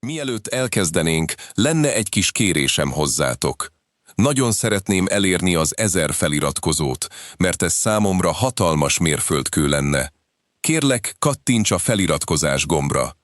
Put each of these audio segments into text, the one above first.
Mielőtt elkezdenénk, lenne egy kis kérésem hozzátok. Nagyon szeretném elérni az 1000 feliratkozót, mert ez számomra hatalmas mérföldkő lenne. Kérlek, kattints a feliratkozás gombra.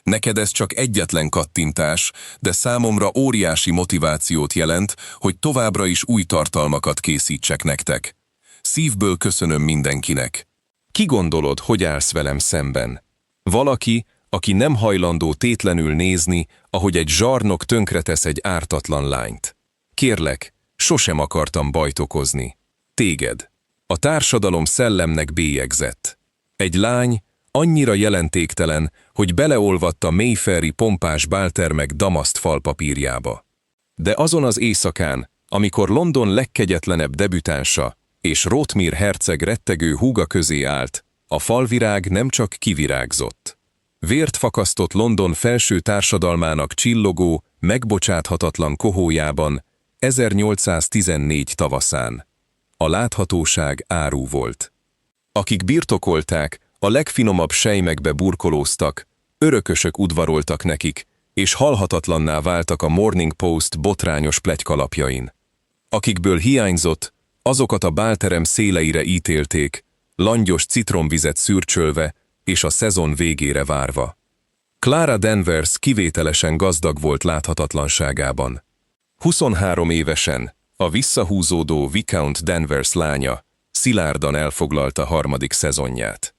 Neked ez csak egyetlen kattintás, de számomra óriási motivációt jelent, hogy továbbra is új tartalmakat készítsek nektek. Szívből köszönöm mindenkinek. Ki gondolod, hogy állsz velem szemben? Valaki, aki nem hajlandó tétlenül nézni, ahogy egy zsarnok tönkretesz egy ártatlan lányt. Kérlek, sosem akartam bajt okozni. Téged. A társadalom szellemnek bélyegzett. Egy lány, annyira jelentéktelen, hogy beleolvadt Mayfairi pompás báltermek damaszt falpapírjába. De azon az éjszakán, amikor London legkegyetlenebb debütánsa és Rotmir herceg rettegő húga közé állt, a falvirág nem csak kivirágzott. Vért fakasztott London felső társadalmának csillogó, megbocsáthatatlan kohójában 1814 tavaszán. A láthatóság áru volt. Akik birtokolták, a legfinomabb sejmekbe burkolóztak, örökösök udvaroltak nekik, és halhatatlanná váltak a Morning Post botrányos pletykalapjain. Akikből hiányzott, azokat a bálterem széleire ítélték, langyos citromvizet szürcsölve és a szezon végére várva. Clara Danvers kivételesen gazdag volt láthatatlanságában. 23 évesen, a visszahúzódó Viscount Danvers lánya szilárdan elfoglalta harmadik szezonját.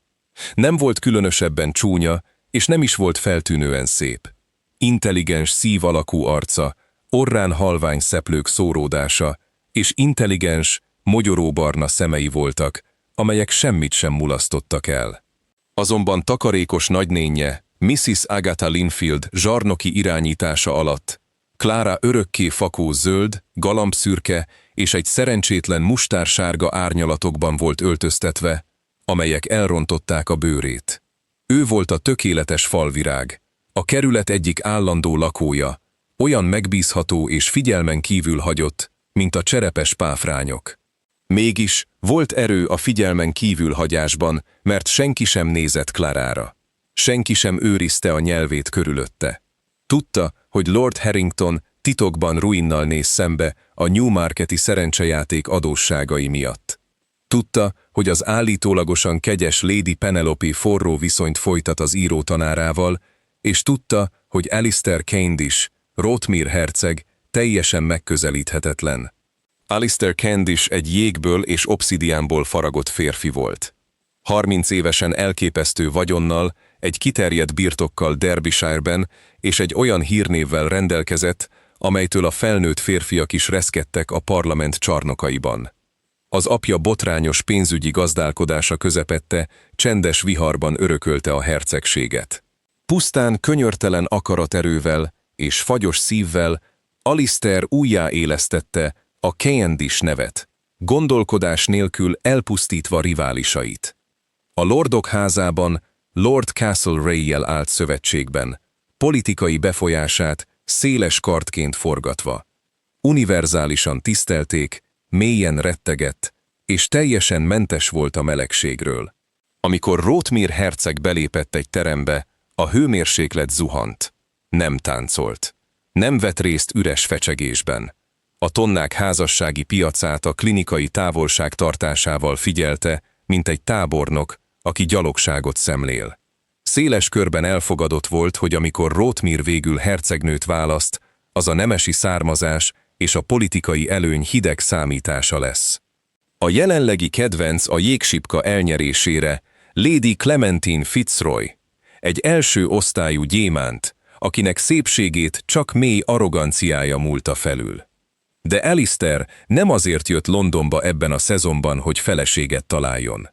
Nem volt különösebben csúnya, és nem is volt feltűnően szép. Intelligens szív alakú arca, orrán halvány szeplők szóródása, és intelligens, mogyoróbarna szemei voltak, amelyek semmit sem mulasztottak el. Azonban takarékos nagynénje, Mrs. Agatha Linfield zsarnoki irányítása alatt Clara örökké fakó zöld, galambszürke és egy szerencsétlen mustársárga árnyalatokban volt öltöztetve, amelyek elrontották a bőrét. Ő volt a tökéletes falvirág, a kerület egyik állandó lakója, olyan megbízható és figyelmen kívül hagyott, mint a cserepes páfrányok. Mégis volt erő a figyelmen kívül hagyásban, mert senki sem nézett Clarára. Senki sem őrizte a nyelvét körülötte. Tudta, hogy Lord Harrington titokban ruinnal néz szembe a Newmarketi szerencsejáték adósságai miatt. Tudta, hogy az állítólagosan kegyes Lady Penelope forró viszonyt folytat az írótanárával, és tudta, hogy Alistair Cavendish, Rotmir herceg teljesen megközelíthetetlen. Alistair Cavendish egy jégből és obszidiánból faragott férfi volt. 30 évesen elképesztő vagyonnal, egy kiterjedt birtokkal Derbyshire-ben és egy olyan hírnévvel rendelkezett, amelytől a felnőtt férfiak is reszkedtek a parlament csarnokaiban. Az apja botrányos pénzügyi gazdálkodása közepette, csendes viharban örökölte a hercegséget. Pusztán könyörtelen akaraterővel és fagyos szívvel Alistair újjáélesztette a Cavendish nevet, gondolkodás nélkül elpusztítva riválisait. A Lordok házában Lord Castlereagh-jel állt szövetségben, politikai befolyását széles kardként forgatva. Univerzálisan tisztelték, mélyen rettegett, és teljesen mentes volt a melegségről. Amikor Rotmir herceg belépett egy terembe, a hőmérséklet zuhant. Nem táncolt. Nem vett részt üres fecsegésben. A tonnák házassági piacát a klinikai távolság tartásával figyelte, mint egy tábornok, aki gyalogságot szemlél. Széles körben elfogadott volt, hogy amikor Rotmir végül hercegnőt választ, az a nemesi származás és a politikai előny hideg számítása lesz. A jelenlegi kedvenc a jégsipka elnyerésére Lady Clementine Fitzroy, egy első osztályú gyémánt, akinek szépségét csak mély arroganciája múlta felül. De Alistair nem azért jött Londonba ebben a szezonban, hogy feleséget találjon.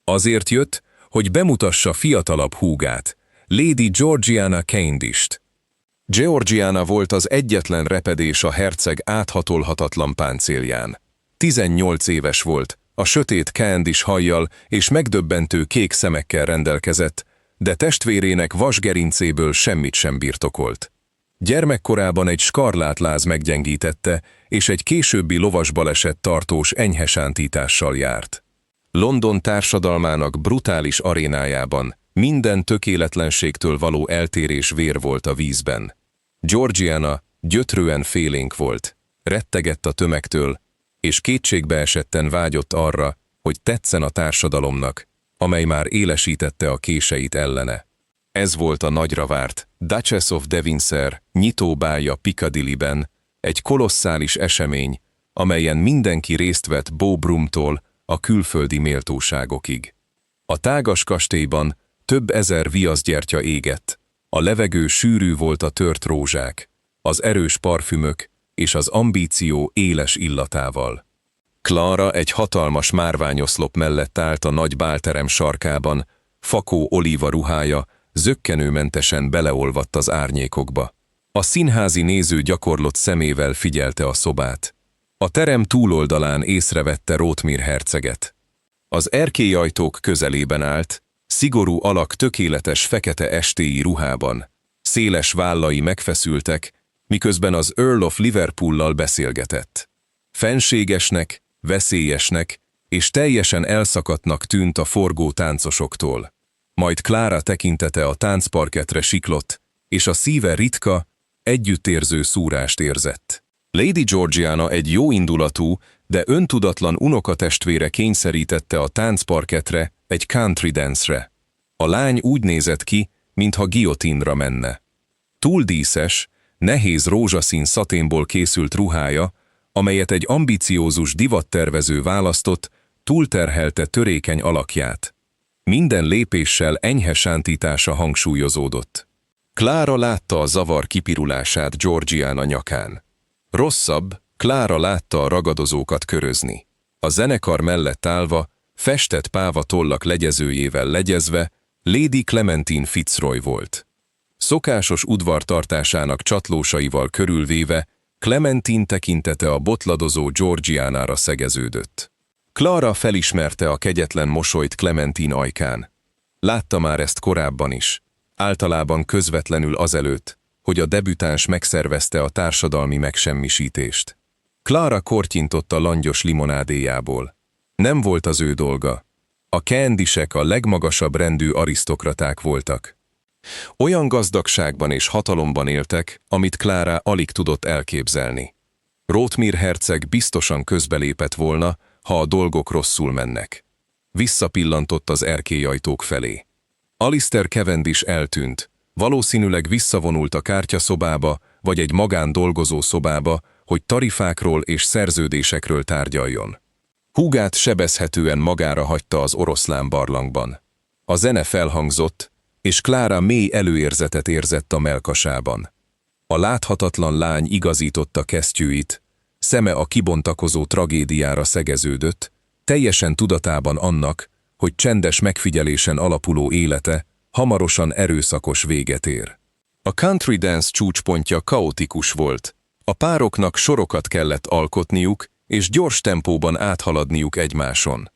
Azért jött, hogy bemutassa fiatalabb húgát, Lady Georgiana Cavendisht. Georgiana volt az egyetlen repedés a herceg áthatolhatatlan páncélján. 18 éves volt, a sötét Cavendish hajjal és megdöbbentő kék szemekkel rendelkezett, de testvérének vasgerincéből semmit sem birtokolt. Gyermekkorában egy skarlátláz meggyengítette, és egy későbbi lovasbaleset tartós enyhe sántítással járt. London társadalmának brutális arénájában Minden tökéletlenségtől való eltérés vér volt a vízben. Georgiana gyötrően félénk volt, rettegett a tömegtől, és kétségbeesetten vágyott arra, hogy tetszen a társadalomnak, amely már élesítette a késeit ellene. Ez volt a nagyra várt Duchess of Devonshire nyitóbálja Piccadillyben, egy kolosszális esemény, amelyen mindenki részt vett Beau Brummtól a külföldi méltóságokig. A tágas kastélyban több ezer viaszgyertya égett, a levegő sűrű volt a tört rózsák, az erős parfümök és az ambíció éles illatával. Clara egy hatalmas márványoszlop mellett állt a nagy bálterem sarkában, fakó olíva ruhája zökkenőmentesen beleolvadt az árnyékokba. A színházi néző gyakorlott szemével figyelte a szobát. A terem túloldalán észrevette Rotmir herceget. Az erkélyajtók közelében állt, szigorú alak tökéletes fekete estéi ruhában. Széles vállai megfeszültek, miközben az Earl of Liverpoollal beszélgetett. Fenségesnek, veszélyesnek és teljesen elszakadtnak tűnt a forgó táncosoktól. Majd Clara tekintete a táncparketre siklott, és a szíve ritka, együttérző szúrást érzett. Lady Georgiana egy jóindulatú, de öntudatlan unokatestvére kényszerítette a táncparketre egy country dance-re. A lány úgy nézett ki, mintha guillotine-ra menne. Túl díszes, nehéz rózsaszín szaténból készült ruhája, amelyet egy ambiciózus divattervező választott, túlterhelte törékeny alakját. Minden lépéssel enyhe sántítása hangsúlyozódott. Clara látta a zavar kipirulását Georgiana nyakán. Rosszabb, Clara látta a ragadozókat körözni. A zenekar mellett állva, festett páva tollak legyezőjével legyezve, Lady Clementine Fitzroy volt. Szokásos udvartartásának csatlósaival körülvéve, Clementine tekintete a botladozó Georgianára szegeződött. Clara felismerte a kegyetlen mosolyt Clementine ajkán. Látta már ezt korábban is, általában közvetlenül azelőtt, hogy a debütáns megszervezte a társadalmi megsemmisítést. Clara kortyintott a langyos limonádéjából. Nem volt az ő dolga. A Candysek a legmagasabb rendű arisztokraták voltak. Olyan gazdagságban és hatalomban éltek, amit Clara alig tudott elképzelni. Rotmir herceg biztosan közbelépett volna, ha a dolgok rosszul mennek. Visszapillantott az erkélyajtók felé. Alistair Cavendish eltűnt, valószínűleg visszavonult a kártyaszobába vagy egy magán dolgozó szobába, hogy tarifákról és szerződésekről tárgyaljon. Húgát sebezhetően magára hagyta az oroszlán barlangban. A zene felhangzott, és Clara mély előérzetet érzett a mellkasában. A láthatatlan lány igazította kesztyűit, szeme a kibontakozó tragédiára szegeződött, teljesen tudatában annak, hogy csendes megfigyelésen alapuló élete hamarosan erőszakos véget ér. A country dance csúcspontja kaotikus volt. A pároknak sorokat kellett alkotniuk, és gyors tempóban áthaladniuk egymáson.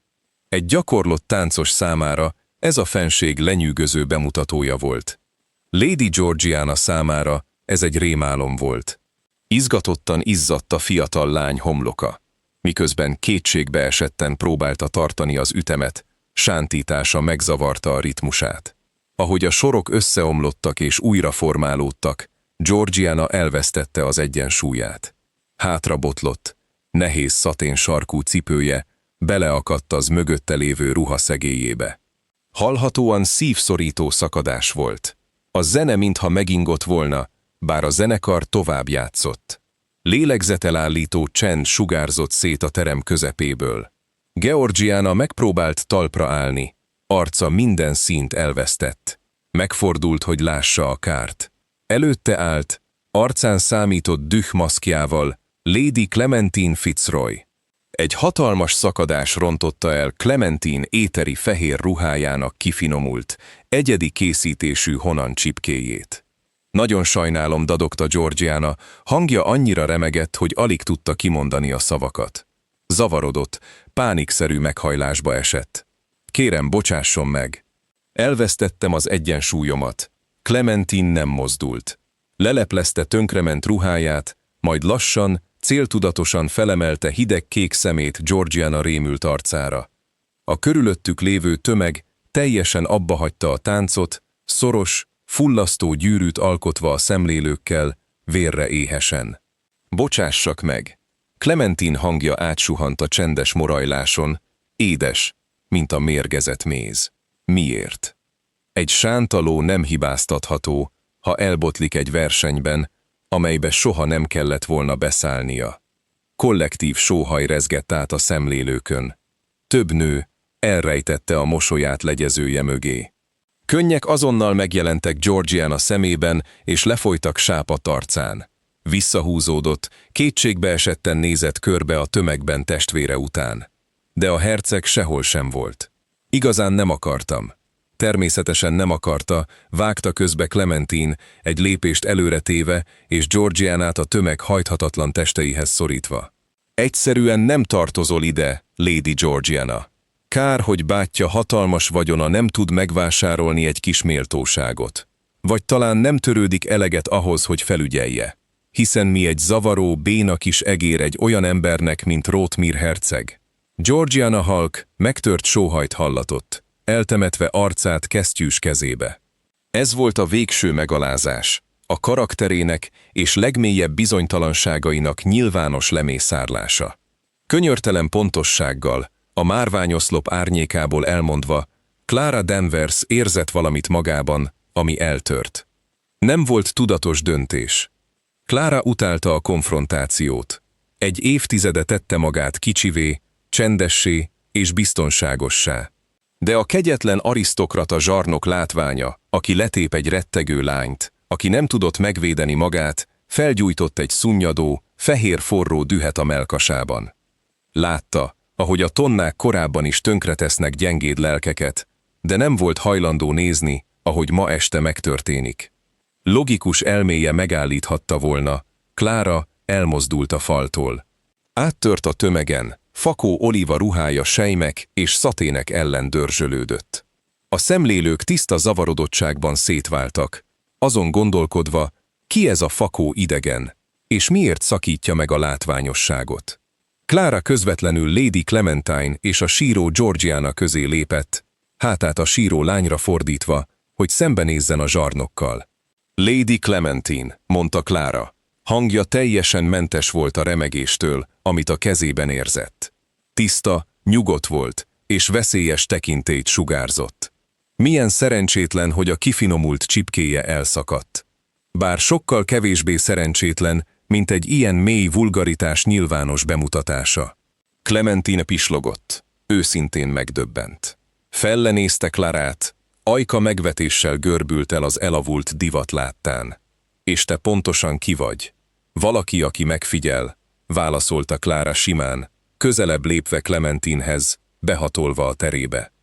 Egy gyakorlott táncos számára ez a fenség lenyűgöző bemutatója volt. Lady Georgiana számára ez egy rémálom volt. Izgatottan izzadt a fiatal lány homloka, miközben kétségbeesetten próbálta tartani az ütemet, sántítása megzavarta a ritmusát. Ahogy a sorok összeomlottak és újra formálódtak, Georgiana elvesztette az egyensúlyát. Hátrabotlott, nehéz szatén sarkú cipője beleakadt az mögötte lévő ruha szegélyébe. Hallhatóan szívszorító szakadás volt. A zene mintha megingott volna, bár a zenekar tovább játszott. Lélegzetelállító csend sugárzott szét a terem közepéből. Georgiana megpróbált talpra állni, arca minden színt elvesztett. Megfordult, hogy lássa a kárt. Előtte állt, arcán számított düh maszkjával, Lady Clementine Fitzroy. Egy hatalmas szakadás rontotta el Clementine éteri fehér ruhájának kifinomult, egyedi készítésű Honan csipkéjét. Nagyon sajnálom, dadogta Georgiana, hangja annyira remegett, hogy alig tudta kimondani a szavakat. Zavarodott, pánikszerű meghajlásba esett. Kérem, bocsásson meg. Elvesztettem az egyensúlyomat. Clementine nem mozdult. Leleplezte tönkrement ruháját, majd lassan, céltudatosan felemelte hideg kék szemét Georgiana rémült arcára. A körülöttük lévő tömeg teljesen abbahagyta a táncot, szoros, fullasztó gyűrűt alkotva a szemlélőkkel, vérre éhesen. Bocsássak meg! Clementine hangja átsuhant a csendes morajláson, édes, mint a mérgezett méz. Miért? Egy sántaló nem hibáztatható, ha elbotlik egy versenyben, amelybe soha nem kellett volna beszállnia. Kollektív sóhaj rezgett át a szemlélőkön. Több nő elrejtette a mosolyát legyezője mögé. Könnyek azonnal megjelentek Georgiana szemében, és lefolytak sápadt arcán. Visszahúzódott, kétségbeesetten nézett körbe a tömegben testvére után. De a herceg sehol sem volt. Igazán nem akartam. Természetesen nem akarta, vágta közbe Clementine, egy lépést előre téve, és Georgianát a tömeg hajthatatlan testeihez szorítva. Egyszerűen nem tartozol ide, Lady Georgiana. Kár, hogy bátyja hatalmas vagyona nem tud megvásárolni egy kis méltóságot. Vagy talán nem törődik eleget ahhoz, hogy felügyelje. Hiszen mi egy zavaró, béna kis egér egy olyan embernek, mint Rotmir herceg. Georgiana halk, megtört sóhajt hallatott, eltemetve arcát kesztyűs kezébe. Ez volt a végső megalázás, a karakterének és legmélyebb bizonytalanságainak nyilvános lemészárlása. Könyörtelen pontossággal, a márványoszlop árnyékából elmondva, Clara Danvers érzett valamit magában, ami eltört. Nem volt tudatos döntés. Clara utálta a konfrontációt. Egy évtizede tette magát kicsivé, csendessé és biztonságossá. De a kegyetlen arisztokrata zsarnok látványa, aki letép egy rettegő lányt, aki nem tudott megvédeni magát, felgyújtott egy szunnyadó, fehér forró dühet a melkasában. Látta, ahogy a tonnák korábban is tönkretesznek gyengéd lelkeket, de nem volt hajlandó nézni, ahogy ma este megtörténik. Logikus elméje megállíthatta volna, Clara elmozdult a faltól. Áttört a tömegen, fakó oliva ruhája sejmek és szatének ellen dörzsölődött. A szemlélők tiszta zavarodottságban szétváltak, azon gondolkodva, ki ez a fakó idegen, és miért szakítja meg a látványosságot. Clara közvetlenül Lady Clementine és a síró Georgiana közé lépett, hátát a síró lányra fordítva, hogy szembenézzen a zsarnokkal. Lady Clementine, mondta Clara. Hangja teljesen mentes volt a remegéstől, amit a kezében érzett. Tiszta, nyugodt volt, és veszélyes tekintélyt sugárzott. Milyen szerencsétlen, hogy a kifinomult csipkéje elszakadt. Bár sokkal kevésbé szerencsétlen, mint egy ilyen mély vulgaritás nyilvános bemutatása. Clementine pislogott, őszintén megdöbbent. Fellenézte Clarát, ajka megvetéssel görbült el az elavult divat láttán. És te pontosan ki vagy? Valaki, aki megfigyel, válaszolta Clara simán, közelebb lépve Clementinehez, behatolva a terébe.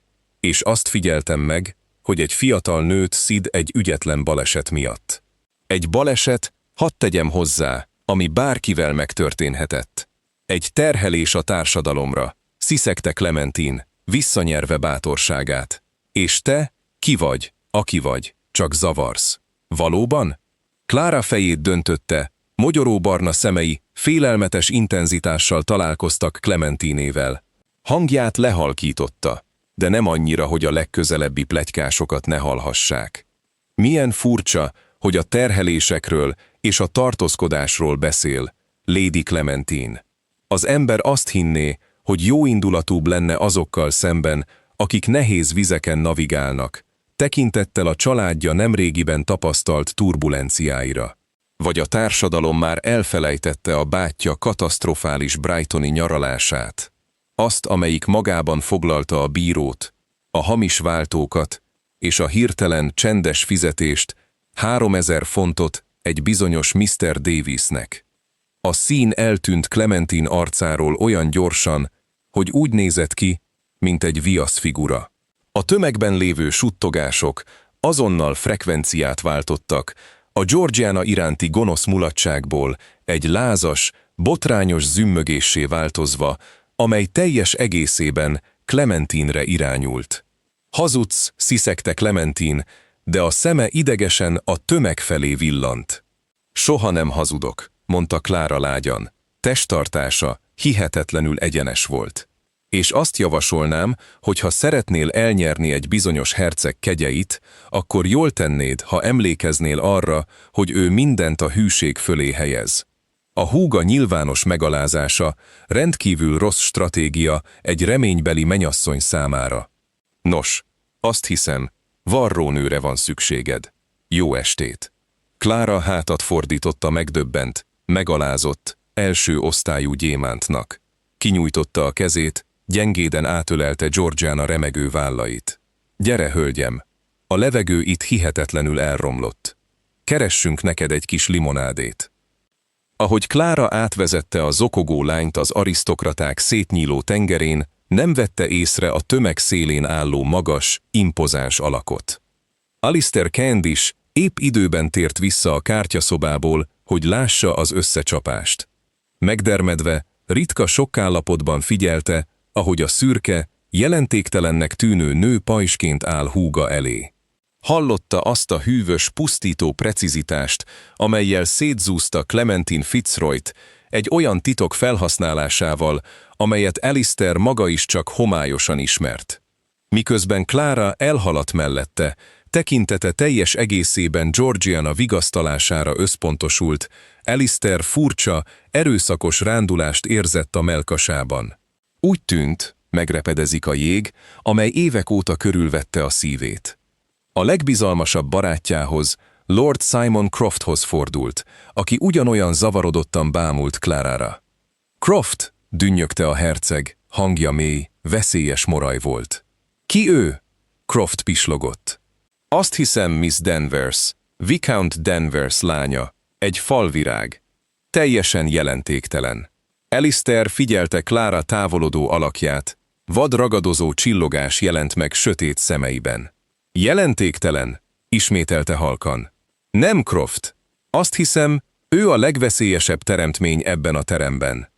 És azt figyeltem meg, hogy egy fiatal nőt szid egy ügyetlen baleset miatt. Egy baleset, hadd tegyem hozzá, ami bárkivel megtörténhetett. Egy terhelés a társadalomra, sziszegte Clementine, visszanyerve bátorságát. És te, ki vagy, aki vagy, csak zavarsz. Valóban? Clara fejét döntötte, mogyoróbarna szemei félelmetes intenzitással találkoztak Clementinével. Hangját lehalkította, de nem annyira, hogy a legközelebbi pletykásokat ne hallhassák. Milyen furcsa, hogy a terhelésekről és a tartózkodásról beszél, Lady Clementine. Az ember azt hinné, hogy jóindulatúbb lenne azokkal szemben, akik nehéz vizeken navigálnak, tekintettel a családja nemrégiben tapasztalt turbulenciáira. Vagy a társadalom már elfelejtette a bátyja katasztrofális brightoni nyaralását. Azt, amelyik magában foglalta a bírót, a hamis váltókat és a hirtelen csendes fizetést, 3000 fontot egy bizonyos Mr. Davisnek. A szín eltűnt Clementine arcáról olyan gyorsan, hogy úgy nézett ki, mint egy viaszfigura. A tömegben lévő suttogások azonnal frekvenciát váltottak, a Georgiana iránti gonosz mulatságból egy lázas, botrányos zümmögéssé változva, amely teljes egészében Clementine-re irányult. Hazudsz, sziszegte Clementine, de a szeme idegesen a tömeg felé villant. Soha nem hazudok, mondta Clara lágyan. Testtartása hihetetlenül egyenes volt. És azt javasolnám, hogy ha szeretnél elnyerni egy bizonyos herceg kegyeit, akkor jól tennéd, ha emlékeznél arra, hogy ő mindent a hűség fölé helyez. A húga nyilvános megalázása rendkívül rossz stratégia egy reménybeli menyasszony számára. Nos, azt hiszem, varrónőre van szükséged. Jó estét! Clara hátat fordította megdöbbent, megalázott, első osztályú gyémántnak. Kinyújtotta a kezét, gyengéden átölelte Georgiana remegő vállait. Gyere, hölgyem! A levegő itt hihetetlenül elromlott. Keressünk neked egy kis limonádét. Ahogy Clara átvezette a zokogó lányt az arisztokraták szétnyíló tengerén, nem vette észre a tömeg szélén álló magas, impozáns alakot. Alistair Candish épp időben tért vissza a kártyaszobából, hogy lássa az összecsapást. Megdermedve, ritka sokkállapotban figyelte, ahogy a szürke, jelentéktelennek tűnő nő pajsként áll húga elé. Hallotta azt a hűvös, pusztító precizitást, amellyel szétzúzta Clementine Fitzroyt egy olyan titok felhasználásával, amelyet Alistair maga is csak homályosan ismert. Miközben Clara elhaladt mellette, tekintete teljes egészében Georgiana vigasztalására összpontosult, Alistair furcsa, erőszakos rándulást érzett a mellkasában. Úgy tűnt, megrepedezik a jég, amely évek óta körülvette a szívét. A legbizalmasabb barátjához, Lord Simon Crofthoz fordult, aki ugyanolyan zavarodottan bámult Clarára. Croft, dünnyögte a herceg, hangja mély, veszélyes moraj volt. Ki ő? Croft pislogott. Azt hiszem, Miss Danvers, Viscount Danvers lánya, egy falvirág. Teljesen jelentéktelen. Alistair figyelte Clara távolodó alakját, vad ragadozó csillogás jelent meg sötét szemeiben. Jelentéktelen, ismételte halkan. Nem, Croft. Azt hiszem, ő a legveszélyesebb teremtmény ebben a teremben.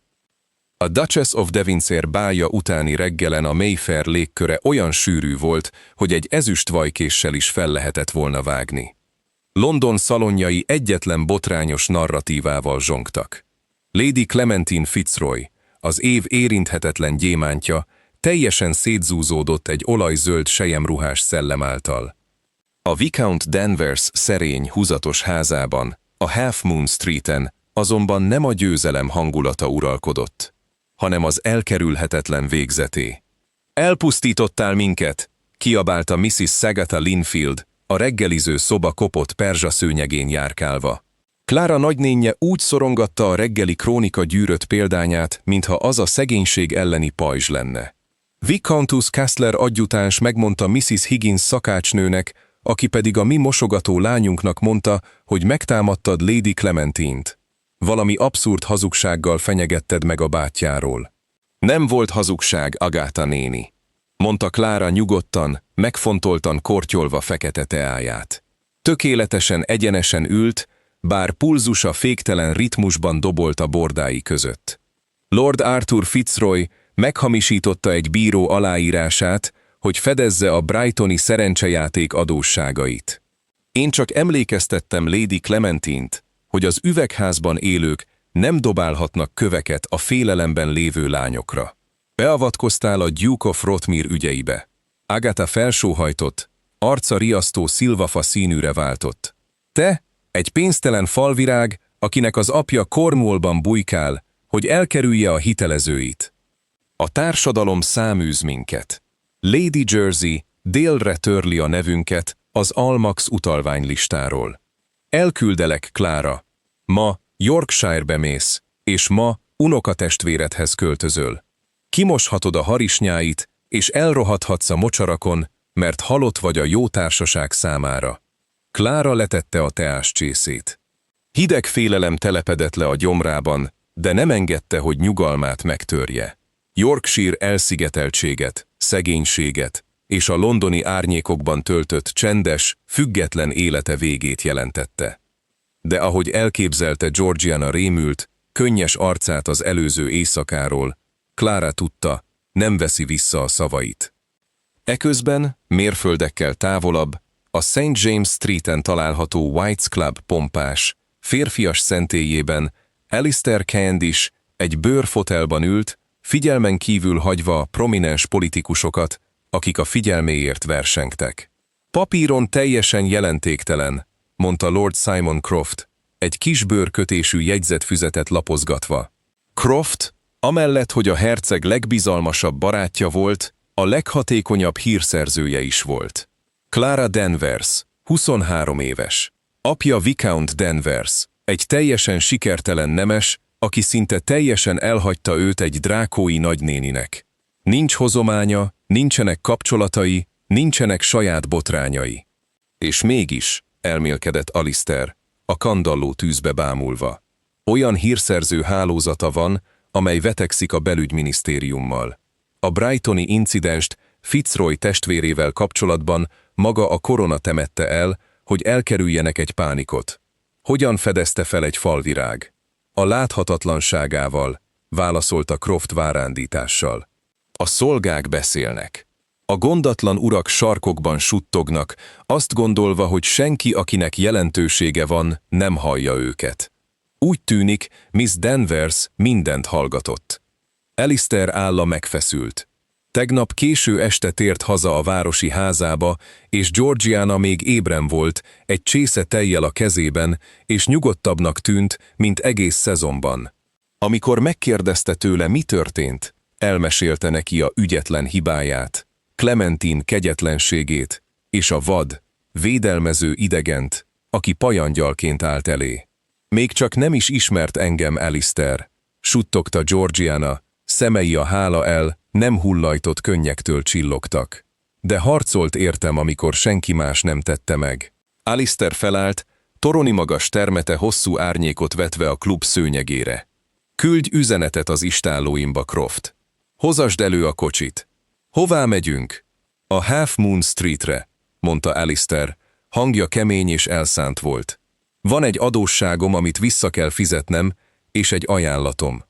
A Duchess of Devonshire bálja utáni reggelen a Mayfair légköre olyan sűrű volt, hogy egy ezüst vajkéssel is fel lehetett volna vágni. London szalonjai egyetlen botrányos narratívával zsongtak. Lady Clementine Fitzroy, az év érinthetetlen gyémántja, teljesen szétzúzódott egy olajzöld selyemruhás szellem által. A Viscount Danvers szerény, húzatos házában, a Half Moon Streeten azonban nem a győzelem hangulata uralkodott, hanem az elkerülhetetlen végzeté. Elpusztítottál minket, kiabálta Mrs. Sagatha Linfield, a reggeliző szoba kopott perzsaszőnyegén járkálva. Clara nagynénje úgy szorongatta a reggeli krónika gyűrött példányát, mintha az a szegénység elleni pajzs lenne. Viscountess Castler adjutáns megmondta Mrs. Higgins szakácsnőnek, aki pedig a mi mosogató lányunknak mondta, hogy megtámadtad Lady Clementine-t. Valami abszurd hazugsággal fenyegetted meg a bátyjáról. Nem volt hazugság, Agatha néni, mondta Clara nyugodtan, megfontoltan kortyolva fekete teáját. Tökéletesen egyenesen ült, bár pulzusa féktelen ritmusban dobolt a bordái között. Lord Arthur Fitzroy meghamisította egy bíró aláírását, hogy fedezze a brightoni szerencsejáték adósságait. Én csak emlékeztettem Lady Clementine-t, hogy az üvegházban élők nem dobálhatnak köveket a félelemben lévő lányokra. Beavatkoztál a Duke of Rotmere ügyeibe. Agatha felsóhajtott, arca riasztó szilvafa színűre váltott. Te, egy pénztelen falvirág, akinek az apja Cornwallban bujkál, hogy elkerülje a hitelezőit. A társadalom száműz minket. Lady Jersey délre törli a nevünket az Almax utalványlistáról. Elküldelek, Clara. Ma Yorkshire-be mész, és ma unokatestvéredhez költözöl. Kimoshatod a harisnyáit, és elrohadhatsz a mocsarakon, mert halott vagy a jó társaság számára. Clara letette a teáscsészét. Hideg félelem telepedett le a gyomrában, de nem engedte, hogy nyugalmát megtörje. Yorkshire elszigeteltséget, szegénységet és a londoni árnyékokban töltött csendes, független élete végét jelentette. De ahogy elképzelte, Georgiana rémült, könnyes arcát az előző éjszakáról, Clara tudta, nem veszi vissza a szavait. Eközben, mérföldekkel távolabb, a St. James Streeten található White's Club pompás, férfias szentélyében Alistair Candish egy bőrfotelban ült, figyelmen kívül hagyva a prominens politikusokat, akik a figyelméért versengtek. Papíron teljesen jelentéktelen, mondta Lord Simon Croft, egy kis bőrkötésű jegyzetfüzetet lapozgatva. Croft, amellett, hogy a herceg legbizalmasabb barátja volt, a leghatékonyabb hírszerzője is volt. Clara Danvers, 23 éves. Apja Viscount Danvers, egy teljesen sikertelen nemes, aki szinte teljesen elhagyta őt egy drákói nagynéninek. Nincs hozománya, nincsenek kapcsolatai, nincsenek saját botrányai. És mégis, elmélkedett Alistair, a kandalló tűzbe bámulva. Olyan hírszerző hálózata van, amely vetekszik a belügyminisztériummal. A brightoni incidenst Fitzroy testvérével kapcsolatban maga a korona temette el, hogy elkerüljenek egy pánikot. Hogyan fedezte fel egy falvirág? A láthatatlanságával, válaszolta Croft várándítással. A szolgák beszélnek. A gondatlan urak sarkokban suttognak, azt gondolva, hogy senki, akinek jelentősége van, nem hallja őket. Úgy tűnik, Miss Danvers mindent hallgatott. Alistair álla megfeszült. Tegnap késő este tért haza a városi házába, és Georgiana még ébren volt, egy csésze tejjel a kezében, és nyugodtabbnak tűnt, mint egész szezonban. Amikor megkérdezte tőle, mi történt, elmesélte neki a ügyetlen hibáját, Clementine kegyetlenségét, és a vad, védelmező idegent, aki pajangyalként állt elé. Még csak nem is ismert engem, Alistair, suttogta Georgiana, szemei a hála el, nem hullajtott könnyektől csillogtak. De harcolt értem, amikor senki más nem tette meg. Alistair felállt, toroni magas termete hosszú árnyékot vetve a klub szőnyegére. Küldj üzenetet az istállóimba, Croft. Hozasd elő a kocsit. Hová megyünk? A Half Moon Streetre, mondta Alistair, hangja kemény és elszánt volt. Van egy adósságom, amit vissza kell fizetnem, és egy ajánlatom.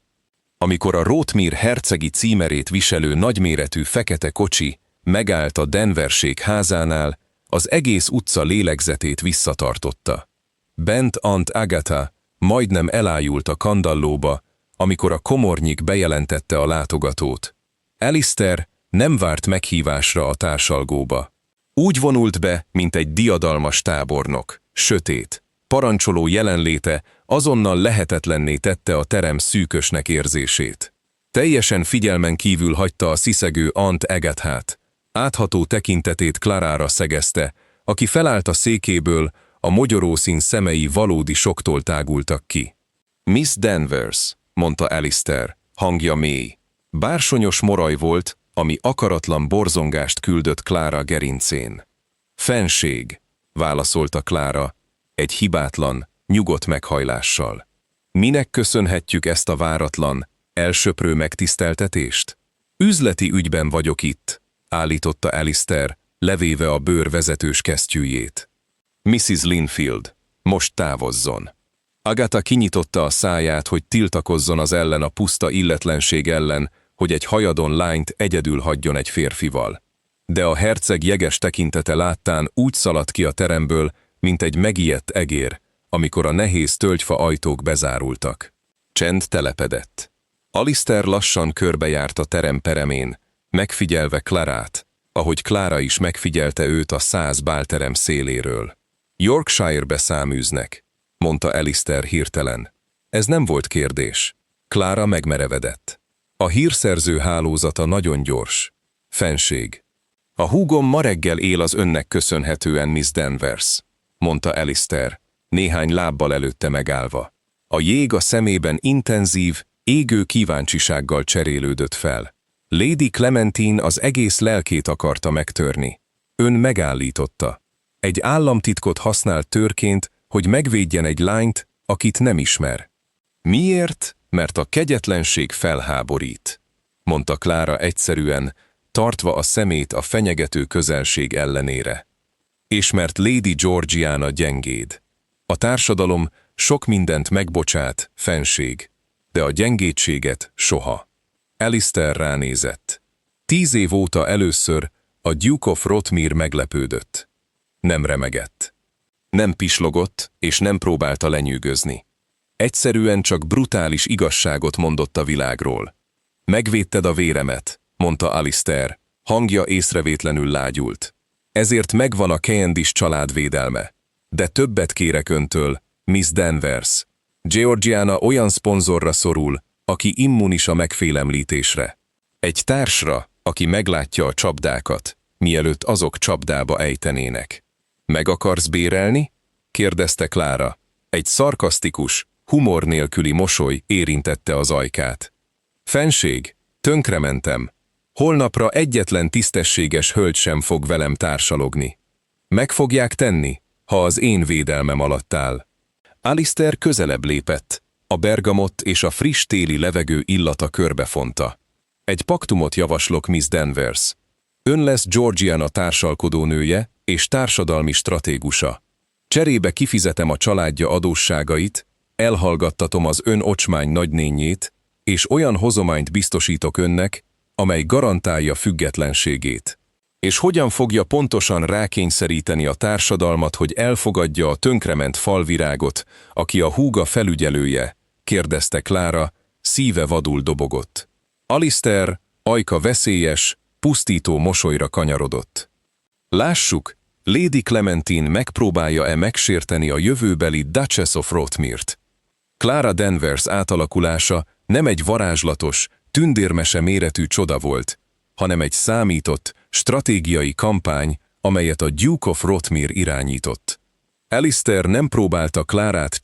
Amikor a Rotmire hercegi címerét viselő nagyméretű fekete kocsi megállt a Danversék házánál, az egész utca lélegzetét visszatartotta. Bent Aunt Agatha majdnem elájult a kandallóba, amikor a komornyik bejelentette a látogatót. Alistair nem várt meghívásra a társalgóba. Úgy vonult be, mint egy diadalmas tábornok, sötét, parancsoló jelenléte azonnal lehetetlenné tette a terem szűkösnek érzését. Teljesen figyelmen kívül hagyta a sziszegő Aunt Agathát. Átható tekintetét Clarára szegezte, aki felállt a székéből, a mogyorószín szemei valódi soktól tágultak ki. Miss Danvers, mondta Alistair, hangja mély. Bársonyos moraj volt, ami akaratlan borzongást küldött Clara gerincén. Fenség, válaszolta Clara, egy hibátlan, nyugodt meghajlással. Minek köszönhetjük ezt a váratlan, elsöprő megtiszteltetést? Üzleti ügyben vagyok itt, állította Alistair, levéve a bőr vezetős kesztyűjét. Mrs. Linfield, most távozzon. Agatha kinyitotta a száját, hogy tiltakozzon az ellen a puszta illetlenség ellen, hogy egy hajadon lányt egyedül hagyjon egy férfival. De a herceg jeges tekintete láttán úgy szaladt ki a teremből, mint egy megijedt egér, amikor a nehéz tölgyfa ajtók bezárultak. Csend telepedett. Alistair lassan körbejárt a terem peremén, megfigyelve Clarát, ahogy Clara is megfigyelte őt a 100 bálterem széléről. Yorkshire-be száműznek, mondta Alistair hirtelen. Ez nem volt kérdés. Clara megmerevedett. A hírszerző hálózata nagyon gyors. Fenség. A húgom ma reggel él az önnek köszönhetően, Miss Danvers, mondta Alistair, néhány lábbal előtte megállva. A jég a szemében intenzív, égő kíváncsisággal cserélődött fel. Lady Clementine az egész lelkét akarta megtörni. Ön megállította. Egy államtitkot használt tőrként, hogy megvédjen egy lányt, akit nem ismer. Miért? Mert a kegyetlenség felháborít, mondta Clara egyszerűen, tartva a szemét a fenyegető közelség ellenére. És mert Lady Georgiana gyengéd. A társadalom sok mindent megbocsát, fenség, de a gyengétséget soha. Alistair ránézett. 10 év óta először a Duke of Rotmire meglepődött. Nem remegett. Nem pislogott, és nem próbálta lenyűgözni. Egyszerűen csak brutális igazságot mondott a világról. Megvédted a véremet, mondta Alistair, hangja észrevétlenül lágyult. Ezért megvan a Candice család védelme. De többet kérek öntől, Miss Danvers. Georgiana olyan szponzorra szorul, aki immunis a megfélemlítésre. Egy társra, aki meglátja a csapdákat, mielőtt azok csapdába ejtenének. Meg akarsz bérelni? kérdezte Clara. Egy szarkasztikus, humor nélküli mosoly érintette az ajkát. Fenség, tönkrementem. Holnapra egyetlen tisztességes hölgy sem fog velem társalogni. Meg fogják tenni, ha az én védelmem alatt áll. Alistair közelebb lépett. A bergamott és a friss téli levegő illata körbefonta. Egy paktumot javaslok, Miss Danvers. Ön lesz Georgiana társalkodónője és társadalmi stratégusa. Cserébe kifizetem a családja adósságait, elhallgattatom az ön ocsmány nagynényét, és olyan hozományt biztosítok önnek, amely garantálja függetlenségét. És hogyan fogja pontosan rákényszeríteni a társadalmat, hogy elfogadja a tönkrement falvirágot, aki a húga felügyelője? kérdezte Clara, szíve vadul dobogott. Alistair ajka veszélyes, pusztító mosolyra kanyarodott. Lássuk, Lady Clementine megpróbálja-e megsérteni a jövőbeli Duchess of Rotmere-t. Clara Danvers átalakulása nem egy varázslatos, tündérmese méretű csoda volt, hanem egy számított, stratégiai kampány, amelyet a Duke of Rotmere irányított. Alistair nem próbálta Clarát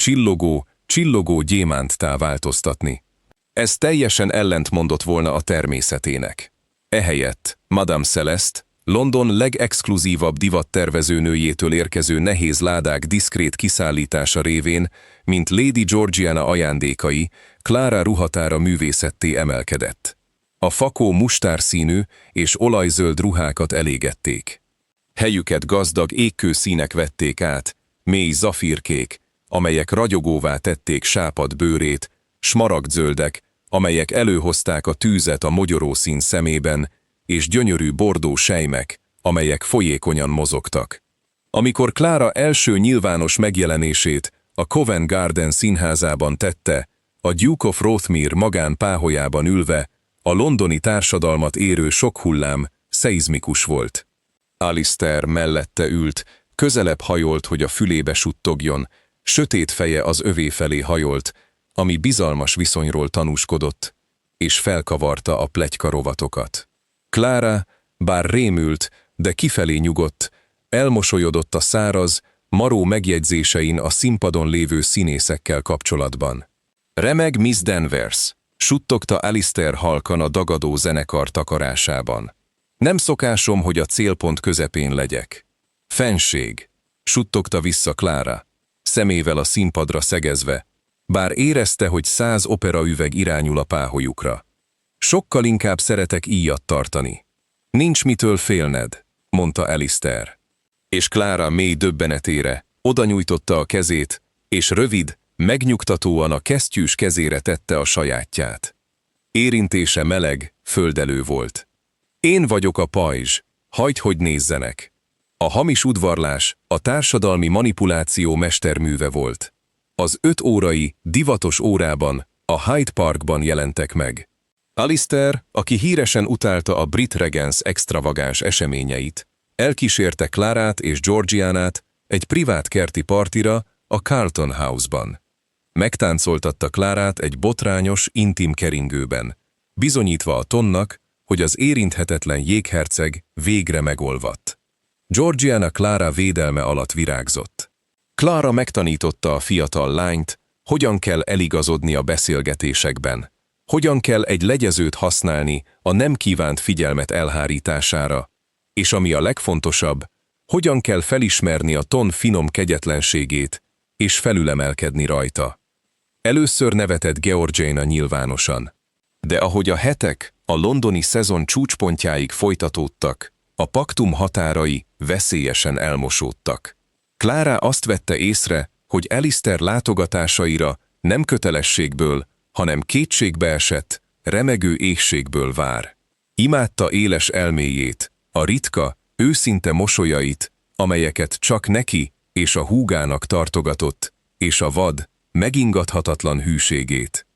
csillogó gyémánttá változtatni. Ez teljesen ellentmondott volna a természetének. Ehelyett Madame Celeste, London legexkluzívabb divattervezőnőjétől érkező nehéz ládák diszkrét kiszállítása révén, mint Lady Georgiana ajándékai, Clara ruhatára művészetté emelkedett. A fakó mustárszínű és olajzöld ruhákat elégették. Helyüket gazdag égkő színek vették át, mély zafírkék, amelyek ragyogóvá tették sápad bőrét, smaragdzöldek, amelyek előhozták a tűzet a mogyorószín szemében, és gyönyörű bordó selymek, amelyek folyékonyan mozogtak. Amikor Clara első nyilvános megjelenését a Covent Garden színházában tette, a Duke of Rotmere magánpáholyában ülve, a londoni társadalmat érő sokhullám szeizmikus volt. Alistair mellette ült, közelebb hajolt, hogy a fülébe suttogjon, sötét feje az övé felé hajolt, ami bizalmas viszonyról tanúskodott, és felkavarta a pletyka rovatokat. Clara, bár rémült, de kifelé nyugodt, elmosolyodott a száraz, maró megjegyzésein a színpadon lévő színészekkel kapcsolatban. Remeg Miss Danvers, suttogta Alistair halkan a dagadó zenekar takarásában. Nem szokásom, hogy a célpont közepén legyek. Fenség, suttogta vissza Clara, szemével a színpadra szegezve, bár érezte, hogy 100 operaüveg irányul a páholyukra. Sokkal inkább szeretek íjat tartani. Nincs mitől félned, mondta Alistair. És Clara mély döbbenetére oda nyújtotta a kezét, és rövid, megnyugtatóan a kesztyűs kezére tette a sajátját. Érintése meleg, földelő volt. Én vagyok a pajzs, hagyd, hogy nézzenek. A hamis udvarlás a társadalmi manipuláció mesterműve volt. Az 5 órai, divatos órában, a Hyde Parkban jelentek meg. Alistair, aki híresen utálta a brit regens extravagáns eseményeit, elkísérte Clarát és Georgianát egy privát kerti partira a Carlton House-ban. Megtáncoltatta Clarát egy botrányos, intim keringőben, bizonyítva a tonnak, hogy az érinthetetlen jégherceg végre megolvadt. Georgiana Clara védelme alatt virágzott. Clara megtanította a fiatal lányt, hogyan kell eligazodni a beszélgetésekben, hogyan kell egy legyezőt használni a nem kívánt figyelmet elhárítására, és ami a legfontosabb, hogyan kell felismerni a ton finom kegyetlenségét, és felülemelkedni rajta. Először nevetett Georgiana nyilvánosan. De ahogy a hetek a londoni szezon csúcspontjáig folytatódtak, a paktum határai veszélyesen elmosódtak. Clara azt vette észre, hogy Alistair látogatásaira nem kötelességből, hanem kétségbeesett, remegő éhségből vár. Imádta éles elméjét, a ritka, őszinte mosolyait, amelyeket csak neki és a húgának tartogatott, és a vad, megingathatatlan hűségét.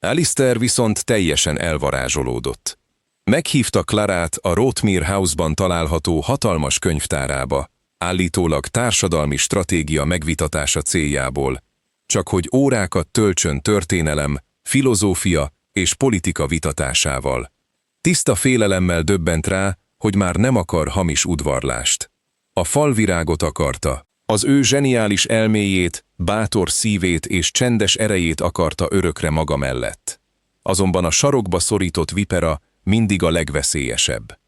Alistair viszont teljesen elvarázsolódott. Meghívta Clarát a Rothmere House-ban található hatalmas könyvtárába, állítólag társadalmi stratégia megvitatása céljából, csak hogy órákat töltsön történelem, filozófia és politika vitatásával. Tiszta félelemmel döbbent rá, hogy már nem akar hamis udvarlást. A falvirágot akarta, az ő zseniális elméjét, bátor szívét és csendes erejét akarta örökre maga mellett. Azonban a sarokba szorított vipera mindig a legveszélyesebb.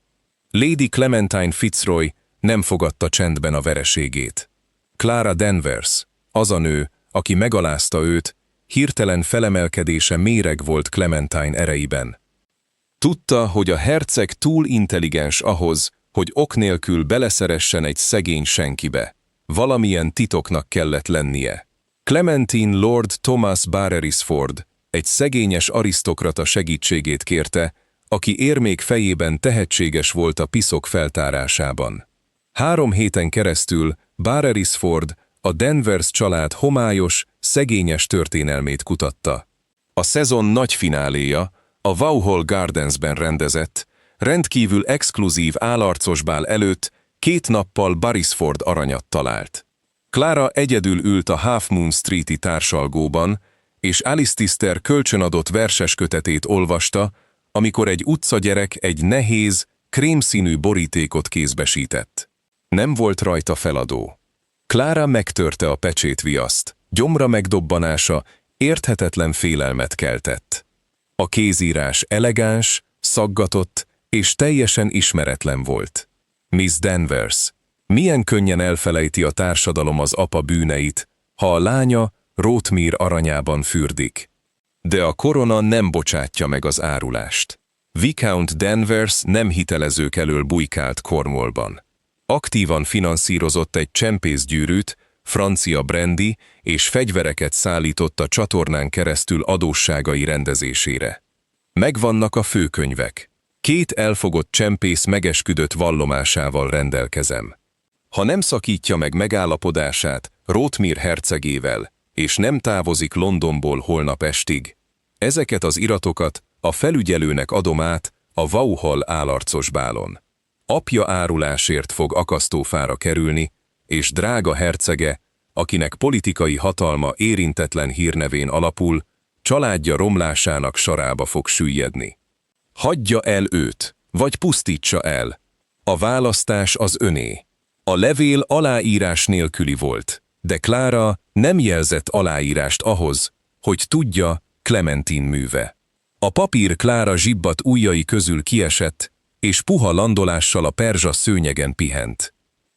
Lady Clementine Fitzroy nem fogadta csendben a vereségét. Clara Danvers, az a nő, aki megalázta őt, hirtelen felemelkedése méreg volt Clementine ereiben. Tudta, hogy a herceg túl intelligens ahhoz, hogy ok nélkül beleszeressen egy szegény senkibe. Valamilyen titoknak kellett lennie. Clementine Lord Thomas Beresford egy szegényes arisztokrata segítségét kérte, aki érmék fejében tehetséges volt a piszok feltárásában. 3 héten keresztül Beresford a Danvers család homályos, szegényes történelmét kutatta. A szezon nagy fináléja a Vauxhall Gardensben rendezett, rendkívül exkluzív álarcos bál előtt 2 nappal Beresford aranyat talált. Clara egyedül ült a Half Moon Street-i társalgóban, és Alistair kölcsönadott verses kötetét olvasta, amikor egy utcagyerek egy nehéz, krémszínű borítékot kézbesített. Nem volt rajta feladó. Clara megtörte a pecsétviaszt, gyomra megdobbanása érthetetlen félelmet keltett. A kézírás elegáns, szaggatott és teljesen ismeretlen volt. Miss Danvers, milyen könnyen elfelejti a társadalom az apa bűneit, ha a lánya Rothmere aranyában fürdik. De a korona nem bocsátja meg az árulást. Viscount Danvers nem hitelezők elől bujkált Cornwallban. Aktívan finanszírozott egy csempészgyűrűt, francia brandy és fegyvereket szállított a csatornán keresztül adósságai rendezésére. Megvannak a főkönyvek. 2 elfogott csempész megesküdött vallomásával rendelkezem. Ha nem szakítja meg megállapodását Rothmere hercegével, és nem távozik Londonból holnap estig, ezeket az iratokat a felügyelőnek adom át a Vauxhall álarcos bálon. Apja árulásért fog akasztófára kerülni, és drága hercege, akinek politikai hatalma érintetlen hírnevén alapul, családja romlásának sarába fog süllyedni. Hagyja el őt, vagy pusztítsa el. A választás az öné. A levél aláírás nélküli volt, de Clara nem jelzett aláírást ahhoz, hogy tudja, Clementine műve. A papír Clara zsibbat ujjai közül kiesett, és puha landolással a perzsa szőnyegen pihent.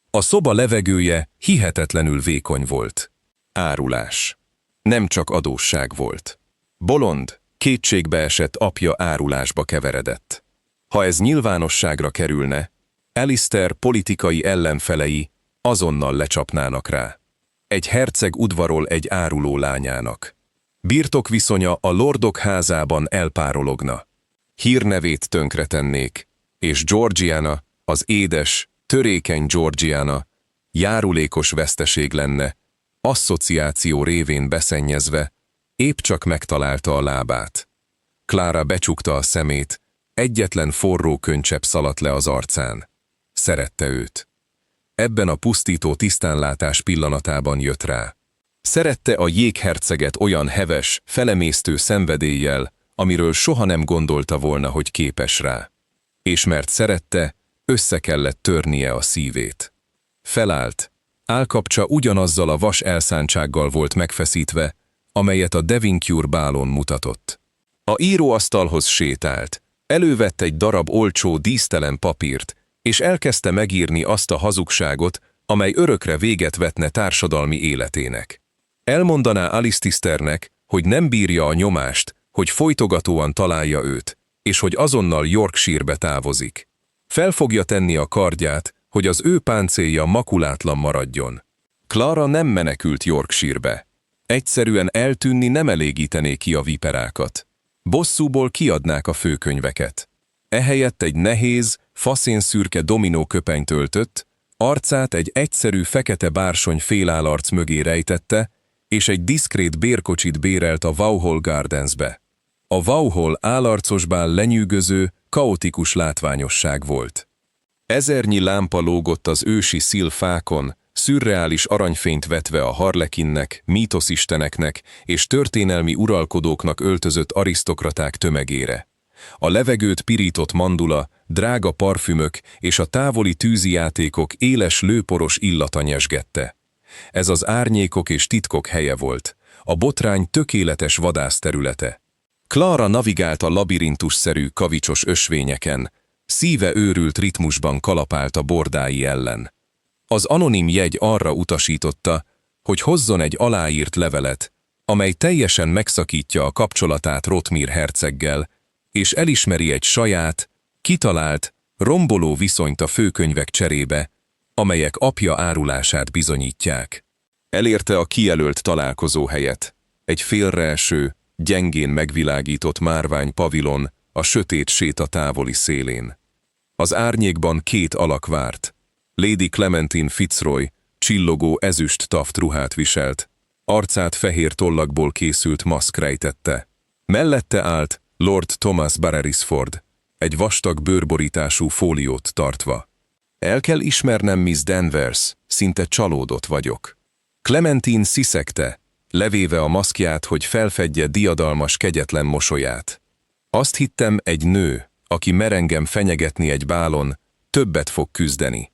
A szoba levegője hihetetlenül vékony volt. Árulás. Nem csak adósság volt. Bolond, kétségbeesett apja árulásba keveredett. Ha ez nyilvánosságra kerülne, Alistair politikai ellenfelei azonnal lecsapnának rá. Egy herceg udvarol egy áruló lányának. Birtokviszonya a lordok házában elpárologna. Hírnevét tönkretennék, és Georgiana, az édes, törékeny Georgiana, járulékos veszteség lenne, asszociáció révén beszennyezve, épp csak megtalálta a lábát. Clara becsukta a szemét, egyetlen forró könycsepp szaladt le az arcán. Szerette őt. Ebben a pusztító tisztánlátás pillanatában jött rá. Szerette a jégherceget olyan heves, felemésztő szenvedéllyel, amiről soha nem gondolta volna, hogy képes rá. És mert szerette, össze kellett törnie a szívét. Felállt. Állkapcsa ugyanazzal a vas elszántsággal volt megfeszítve, amelyet a Devonshire bálon mutatott. A íróasztalhoz sétált, elővett egy darab olcsó, dísztelen papírt, és elkezdte megírni azt a hazugságot, amely örökre véget vetne társadalmi életének. Elmondaná Alistairnek, hogy nem bírja a nyomást, hogy folytogatóan találja őt, és hogy azonnal Yorkshire-be távozik. Fel fogja tenni a kardját, hogy az ő páncélja makulátlan maradjon. Clara nem menekült Yorkshire-be. Egyszerűen eltűnni nem elégítené ki a viperákat. Bosszúból kiadnák a főkönyveket. Ehelyett egy nehéz, faszénszürke dominóköpenyt öltött, arcát egy egyszerű fekete bársony félállarc mögé rejtette, és egy diszkrét bérkocsit bérelt a Vauxhall Gardensbe. A Vauxhall állarcosbál lenyűgöző, kaotikus látványosság volt. Ezernyi lámpa lógott az ősi szilfákon, szürreális aranyfényt vetve a harlekinnek, mítoszisteneknek és történelmi uralkodóknak öltözött arisztokraták tömegére. A levegőt pirított mandula, drága parfümök és a távoli tűzijátékok éles lőporos illata nyesgette. Ez az árnyékok és titkok helye volt, a botrány tökéletes vadászterülete. Clara navigált a labirintusszerű kavicsos ösvényeken, szíve őrült ritmusban kalapált a bordái ellen. Az anonim jegy arra utasította, hogy hozzon egy aláírt levelet, amely teljesen megszakítja a kapcsolatát Rotmir herceggel, és elismeri egy saját, kitalált, romboló viszonyt a főkönyvek cserébe, amelyek apja árulását bizonyítják. Elérte a kijelölt találkozóhelyet, egy félreeső, gyengén megvilágított márvány pavilon a sötét séta távoli szélén. Az árnyékban két alak várt. Lady Clementine Fitzroy csillogó ezüst taft ruhát viselt, arcát fehér tollakból készült maszk rejtette. Mellette állt Lord Thomas Barrisford, egy vastag bőrborítású fóliót tartva. El kell ismernem, Miss Danvers, szinte csalódott vagyok. Clementine sziszegte, levéve a maszkját, hogy felfedje diadalmas, kegyetlen mosolyát. Azt hittem, egy nő, aki mer engem fenyegetni egy bálon, többet fog küzdeni.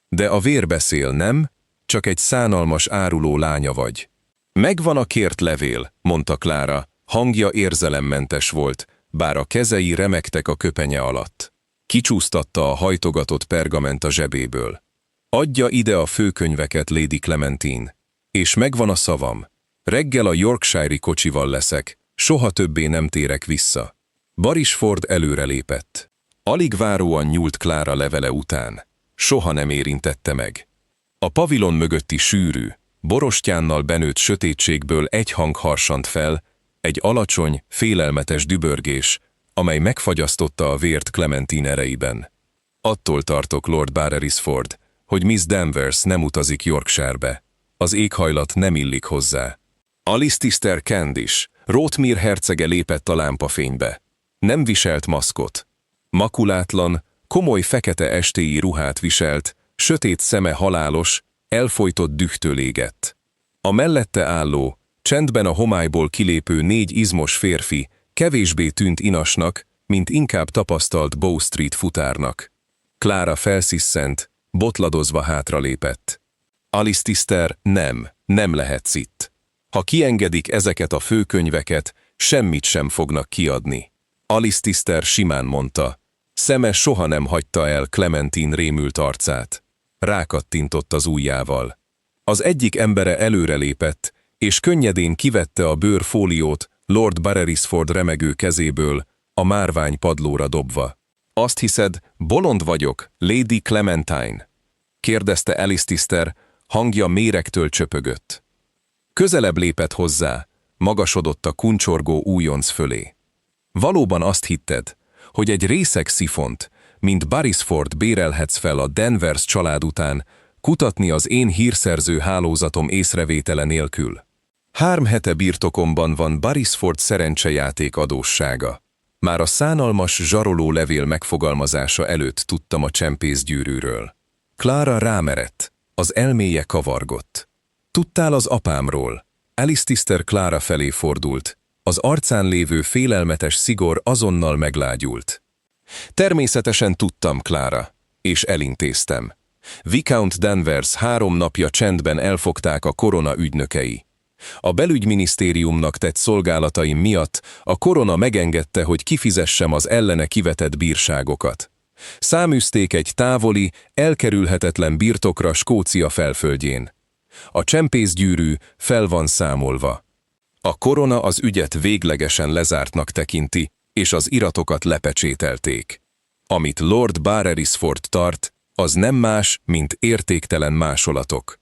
De a vér beszél, nem? Csak egy szánalmas áruló lánya vagy. Megvan a kért levél, mondta Clara, hangja érzelemmentes volt, bár a kezei remegtek a köpenye alatt. Kicsúsztatta a hajtogatott pergament a zsebéből. Adja ide a főkönyveket, Lady Clementine. És megvan a szavam. Reggel a Yorkshire-i kocsival leszek, soha többé nem térek vissza. Barrisford előrelépett. Alig váróan nyúlt Clara levele után. Soha nem érintette meg. A pavilon mögötti sűrű, borostyánnal benőtt sötétségből egy hang harsant fel, egy alacsony, félelmetes dübörgés, amely megfagyasztotta a vért Clementine ereiben. Attól tartok, Lord Barrisford, hogy Miss Danvers nem utazik Yorkshire-be. Az éghajlat nem illik hozzá. Alice Tister Candish, Rotmir hercege lépett a lámpafénybe. Nem viselt maszkot. Makulátlan, komoly fekete estéi ruhát viselt, sötét szeme halálos, elfojtott dühtől égett. A mellette álló, csendben a homályból kilépő 4 izmos férfi kevésbé tűnt inasnak, mint inkább tapasztalt Bow Street futárnak. Clara felszisszent, botladozva hátralépett. Alice Tister, nem lehetsz itt. Ha kiengedik ezeket a főkönyveket, semmit sem fognak kiadni. Alice Tister simán mondta. Szeme soha nem hagyta el Clementine rémült arcát. Rákattintott az ujjával. Az egyik embere előrelépett, és könnyedén kivette a bőrfóliót Lord Barrisford remegő kezéből, a márvány padlóra dobva. Azt hiszed, bolond vagyok, Lady Clementine? Kérdezte Alice Tister, hangja méregtől csöpögött. Közelebb lépett hozzá, magasodott a kuncsorgó újonc fölé. Valóban azt hitted, hogy egy részeg szifont, mint Barrisford bérelhetsz fel a Danvers család után, kutatni az én hírszerző hálózatom észrevétele nélkül? 3 hete birtokomban van Barrisford szerencsejáték adóssága. Már a szánalmas zsaroló levél megfogalmazása előtt tudtam a csempészgyűrűről. Clara rámerett, az elméje kavargott. Tudtál az apámról? Alice Tister Clara felé fordult. Az arcán lévő félelmetes szigor azonnal meglágyult. Természetesen tudtam, Clara, és elintéztem. Viscount Danvers 3 napja csendben elfogták a korona ügynökei. A belügyminisztériumnak tett szolgálataim miatt a korona megengedte, hogy kifizessem az ellene kivetett bírságokat. Száműzték egy távoli, elkerülhetetlen birtokra Skócia felföldjén. A csempészgyűrű fel van számolva. A korona az ügyet véglegesen lezártnak tekinti, és az iratokat lepecsételték. Amit Lord Barrisford tart, az nem más, mint értéktelen másolatok.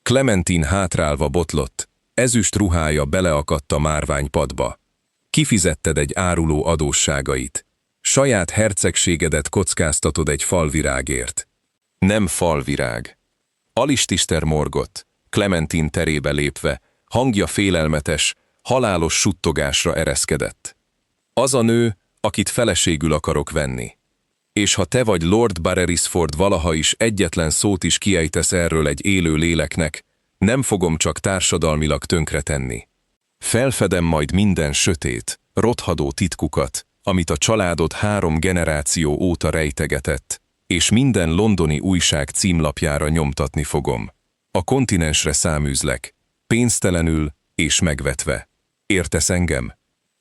Clementine hátrálva botlott, ezüst ruhája beleakadt a márványpadba. Kifizetted egy áruló adósságait. Saját hercegségedet kockáztatod egy falvirágért. Nem falvirág. Alice Tister morgott, Clementine terébe lépve, hangja félelmetes, halálos suttogásra ereszkedett. Az a nő, akit feleségül akarok venni. És ha te vagy Lord Barrisford valaha is egyetlen szót is kiejtesz erről egy élő léleknek, nem fogom csak társadalmilag tönkretenni. Felfedem majd minden sötét, rothadó titkukat, amit a családod 3 generáció óta rejtegetett, és minden londoni újság címlapjára nyomtatni fogom. A kontinensre száműzlek, pénztelenül és megvetve. Értesz engem?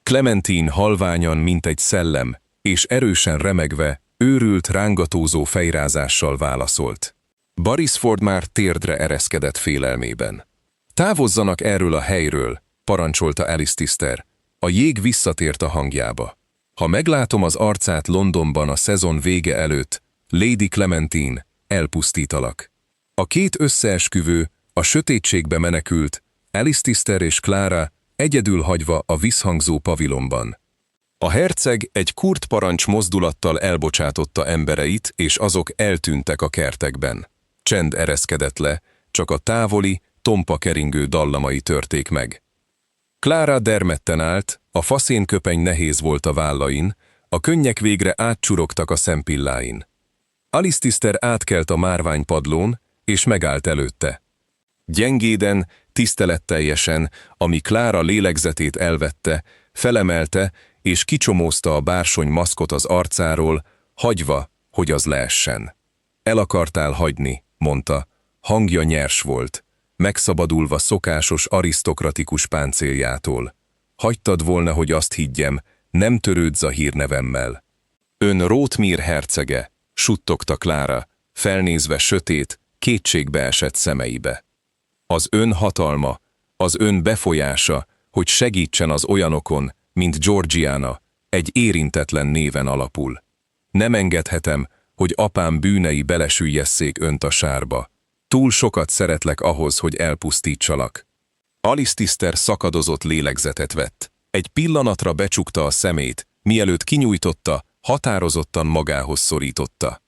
Clementine halványan, mint egy szellem, és erősen remegve, őrült, rángatózó fejrázással válaszolt. Barrisford már térdre ereszkedett félelmében. Távozzanak erről a helyről, parancsolta Alice Tister. A jég visszatért a hangjába. Ha meglátom az arcát Londonban a szezon vége előtt, Lady Clementine, elpusztítalak. A 2 összeesküvő a sötétségbe menekült, Alice Tister és Clara egyedül hagyva a visszhangzó pavilonban. A herceg egy kurt parancs mozdulattal elbocsátotta embereit, és azok eltűntek a kertekben. Csend ereszkedett le, csak a távoli, tompa keringő dallamai törték meg. Clara dermedten állt, a faszénköpeny nehéz volt a vállain, a könnyek végre átcsurogtak a szempilláin. Alice Tister átkelt a márványpadlón, és megállt előtte. Gyengéden, tiszteletteljesen, ami Clara lélegzetét elvette, felemelte, és kicsomózta a bársony maszkot az arcáról, hagyva, hogy az leessen. El akartál hagyni, mondta, hangja nyers volt, megszabadulva szokásos arisztokratikus páncéljától. Hagytad volna, hogy azt higgyem, nem törődsz a hírnevemmel. Ön Rótmír hercege, suttogta Clara, felnézve sötét, kétségbeesett szemeibe. Az ön hatalma, az ön befolyása, hogy segítsen az olyanokon, mint Georgiana, egy érintetlen néven alapul. Nem engedhetem, hogy apám bűnei belesüljesszék önt a sárba. Túl sokat szeretlek ahhoz, hogy elpusztítsalak. Alice Tister szakadozott lélegzetet vett. Egy pillanatra becsukta a szemét, mielőtt kinyújtotta, határozottan magához szorította.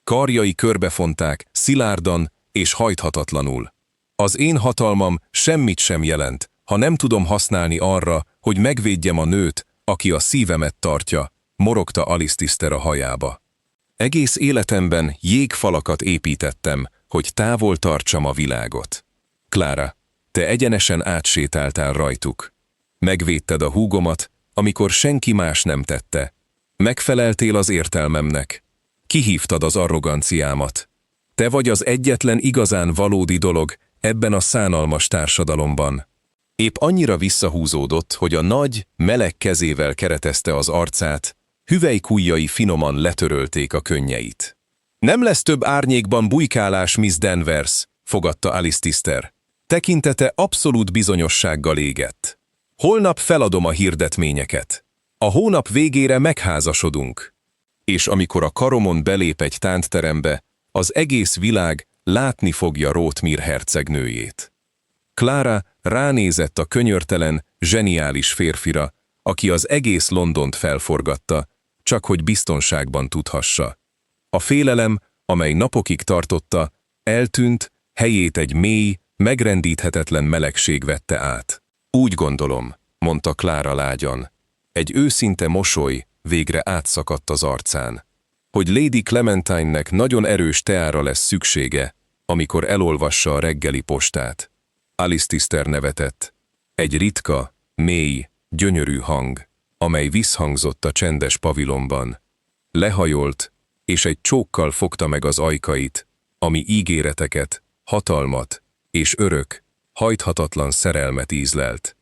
Karjai körbefonták, szilárdan és hajthatatlanul. Az én hatalmam semmit sem jelent, ha nem tudom használni arra, hogy megvédjem a nőt, aki a szívemet tartja, morogta Alice Tister a hajába. Egész életemben jégfalakat építettem, hogy távol tartsam a világot. Clara, te egyenesen átsétáltál rajtuk. Megvédted a húgomat, amikor senki más nem tette. Megfeleltél az értelmemnek. Kihívtad az arroganciámat. Te vagy az egyetlen igazán valódi dolog ebben a szánalmas társadalomban. Épp annyira visszahúzódott, hogy a nagy, meleg kezével keretezte az arcát, hüvelykujjai finoman letörölték a könnyeit. Nem lesz több árnyékban bujkálás, Miss Danvers, fogadta Alice Tister. Tekintete abszolút bizonyossággal égett. Holnap feladom a hirdetményeket. A hónap végére megházasodunk. És amikor a karomon belép egy táncterembe, az egész világ látni fogja Rótmír hercegnőjét. Clara ránézett a könyörtelen, zseniális férfira, aki az egész Londont felforgatta, csak hogy biztonságban tudhassa. A félelem, amely napokig tartotta, eltűnt, helyét egy mély, megrendíthetetlen melegség vette át. Úgy gondolom, mondta Clara lágyan. Egy őszinte mosoly végre átszakadt az arcán. Hogy Lady Clementine-nek nagyon erős teára lesz szüksége, amikor elolvassa a reggeli postát. Alice Tister nevetett. Egy ritka, mély, gyönyörű hang, amely visszhangzott a csendes pavilonban. Lehajolt, és egy csókkal fogta meg az ajkait, ami ígéreteket, hatalmat és örök, hajthatatlan szerelmet ízlelt.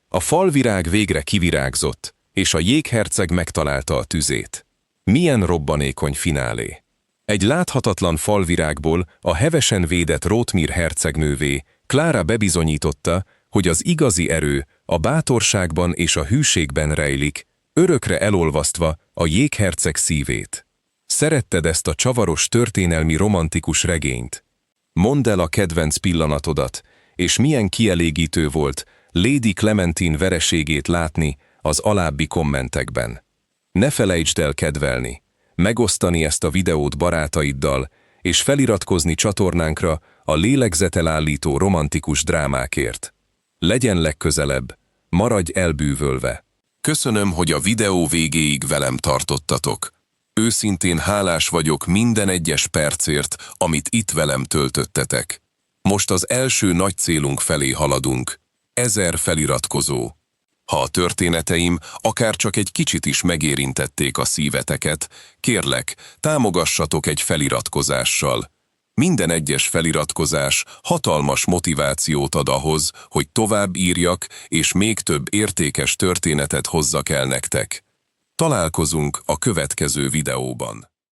A falvirág végre kivirágzott, és a jégherceg megtalálta a tüzét. Milyen robbanékony finálé! Egy láthatatlan falvirágból a hevesen védett Rótmír hercegnővé Clara bebizonyította, hogy az igazi erő a bátorságban és a hűségben rejlik, örökre elolvasztva a jégherceg szívét. Szeretted ezt a csavaros történelmi romantikus regényt? Mondd el a kedvenc pillanatodat, és milyen kielégítő volt Lady Clementine vereségét látni az alábbi kommentekben. Ne felejtsd el kedvelni, megosztani ezt a videót barátaiddal, és feliratkozni csatornánkra a lélegzetelállító romantikus drámákért. Legyen legközelebb, maradj elbűvölve! Köszönöm, hogy a videó végéig velem tartottatok. Őszintén hálás vagyok minden egyes percért, amit itt velem töltöttetek. Most az első nagy célunk felé haladunk. 1000 feliratkozó. Ha a történeteim akár csak egy kicsit is megérintették a szíveteket, kérlek, támogassatok egy feliratkozással. Minden egyes feliratkozás hatalmas motivációt ad ahhoz, hogy tovább írjak, és még több értékes történetet hozzak el nektek. Találkozunk a következő videóban.